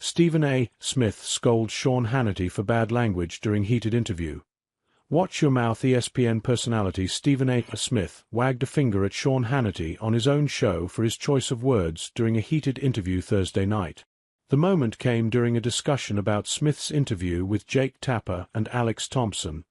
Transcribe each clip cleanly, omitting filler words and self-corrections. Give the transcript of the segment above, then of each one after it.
Stephen A. Smith scolds Sean Hannity for bad language during heated interview. Watch your mouth. ESPN personality Stephen A. Smith wagged a finger at Sean Hannity on his own show for his choice of words during a heated interview Thursday night. The moment came during a discussion about Smith's interview with Jake Tapper and Alex Thompson,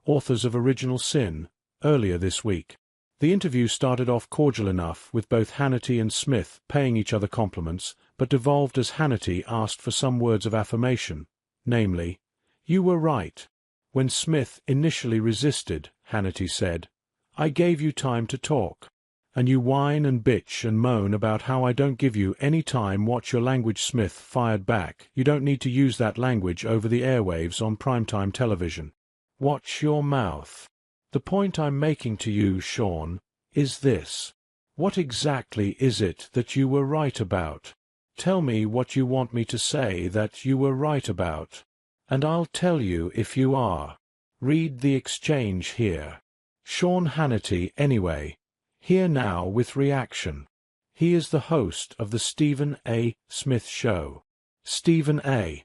authors of Original Sin, earlier this week. The interview started off cordial enough, with both Hannity and Smith paying each other compliments, but devolved as Hannity asked for some words of affirmation, namely, "You were right." When Smith initially resisted, Hannity said, "I gave you time to talk. And you whine and bitch and moan about how I don't give you any time. Watch your language." Smith fired back. "You don't need to use that language over the airwaves on primetime television. Watch your mouth. The point I'm making to you, Sean, is this. What exactly is it that you were right about? Tell me what you want me to say that you were right about, and I'll tell you if you are. Read the exchange here." Sean Hannity, anyway. Here now with reaction. He is the host of the Stephen A. Smith Show. Stephen A.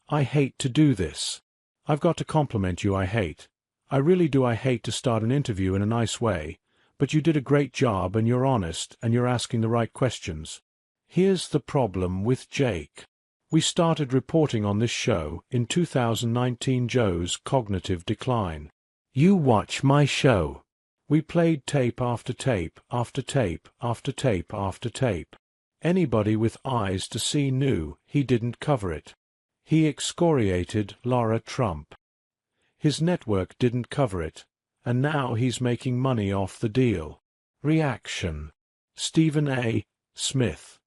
I hate to do this. I've got to compliment you. I really do. I hate to start an interview in a nice way, but you did a great job and you're honest and you're asking the right questions. Here's the problem with Jake. We started reporting on this show in 2019. Joe's cognitive decline. You watch my show. We played tape after tape after tape after tape after tape. Anybody with eyes to see knew he didn't cover it. He excoriated Laura Trump. His network didn't cover it, and now he's making money off the deal. Reaction. Stephen A. Smith.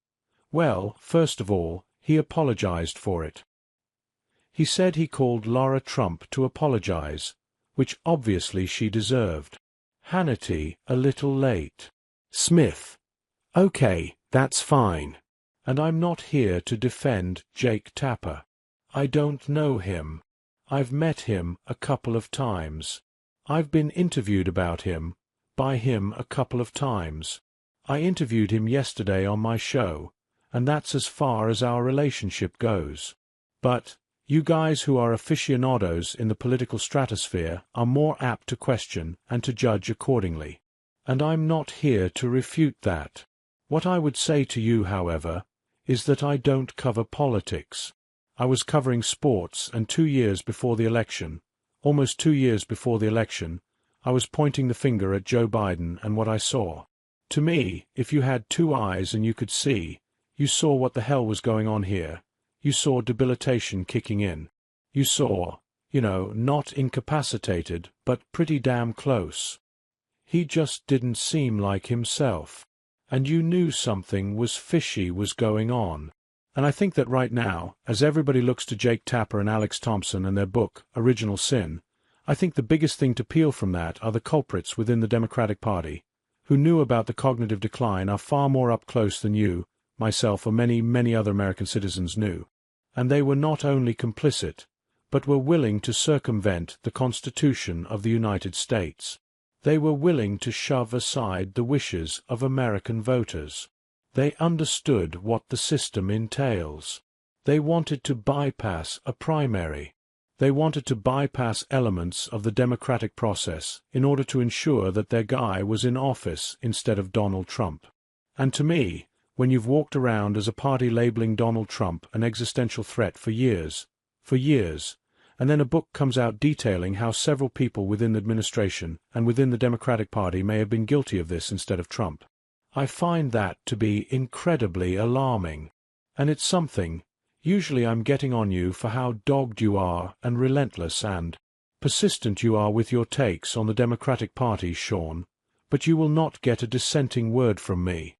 Well, first of all, he apologized for it. He said he called Laura Trump to apologize, which obviously she deserved. Hannity, a little late. Smith. Okay, that's fine. And I'm not here to defend Jake Tapper. I don't know him. I've met him a couple of times. I've been interviewed about him, by him a couple of times. I interviewed him yesterday on my show, and that's as far as our relationship goes. But you guys who are aficionados in the political stratosphere are more apt to question and to judge accordingly. And I'm not here to refute that. What I would say to you, however, is that I don't cover politics. I was covering sports, and 2 years before the election, almost 2 years before the election, I was pointing the finger at Joe Biden and what I saw. To me, if you had 2 eyes and you could see, you saw what the hell was going on here. You saw debilitation kicking in. You saw, not incapacitated, but pretty damn close. He just didn't seem like himself. And you knew something was fishy was going on. And I think that right now, as everybody looks to Jake Tapper and Alex Thompson and their book, Original Sin, I think the biggest thing to peel from that are the culprits within the Democratic Party, who knew about the cognitive decline, are far more up close than you, myself, or many, many other American citizens knew. And they were not only complicit, but were willing to circumvent the Constitution of the United States. They were willing to shove aside the wishes of American voters. They understood what the system entails. They wanted to bypass a primary. They wanted to bypass elements of the democratic process in order to ensure that their guy was in office instead of Donald Trump. And to me, when you've walked around as a party labeling Donald Trump an existential threat for years, and then a book comes out detailing how several people within the administration and within the Democratic Party may have been guilty of this instead of Trump, I find that to be incredibly alarming. And it's something, usually I'm getting on you for how dogged you are and relentless and persistent you are with your takes on the Democratic Party, Sean, but you will not get a dissenting word from me.